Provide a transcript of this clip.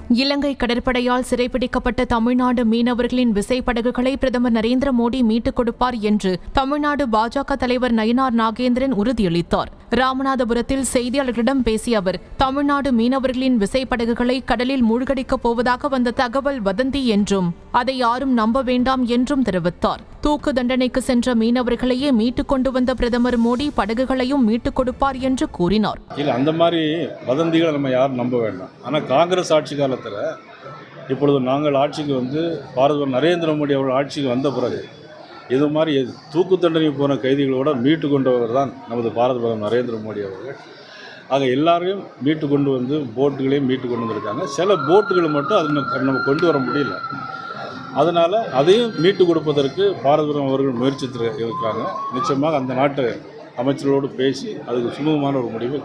இலங்கை கடற்படையால் சிறைப்பிடிக்கப்பட்ட தமிழ்நாடு மீனவர்களின் விசைப்படகுகளை பிரதமர் நரேந்திர மோடி மீட்டுக் கொடுப்பார் என்று தமிழ்நாடு பாஜக தலைவர் நயினார் நாகேந்திரன் உறுதியளித்தார். ராமநாதபுரத்தில் செய்தியாளர்களிடம் பேசிய அவர், தமிழ்நாடு மீனவர்களின் விசைப்படகுகளை கடலில் மூழ்கடிக்கப் போவதாக வந்த தகவல் வதந்தி என்றும் அதை யாரும் நம்ப வேண்டாம் என்றும் தெரிவித்தார். தூக்கு தண்டனைக்கு சென்ற மீனவர்களையே மீட்டுக் கொண்டு வந்த பிரதமர் மோடி படகுகளையும் மீட்டுக் கொடுப்பார் என்று கூறினார். அந்த மாதிரி வதந்திகளை நம்ம யாரும் நம்ப வேண்டாம். ஆனால் காங்கிரஸ் ஆட்சி காலத்தில் இப்பொழுது நாங்கள் ஆட்சிக்கு வந்து பாரத நரேந்திர மோடி அவர்கள் ஆட்சிக்கு வந்த பிறகு இது மாதிரி தூக்கு தண்டனை போன கைதிகளோட மீட்டு கொண்டவர் தான் நமது பாரத பிரதமர் நரேந்திர மோடி அவர்கள். ஆக எல்லாரையும் மீட்டு கொண்டு வந்து போட்டுகளையும் மீட்டு கொண்டு வந்திருக்காங்க. சில போட்டுகளை மட்டும் அது நம்ம கொண்டு வர முடியல. அதனால் அதையும் மீட்டு கொடுப்பதற்கு பாரத பிரதமர் அவர்கள் முயற்சி இருக்காங்க. நிச்சயமாக அந்த நாட்டு அமைச்சர்களோடு பேசி அதுக்கு சுமூகமான ஒரு முடிவு.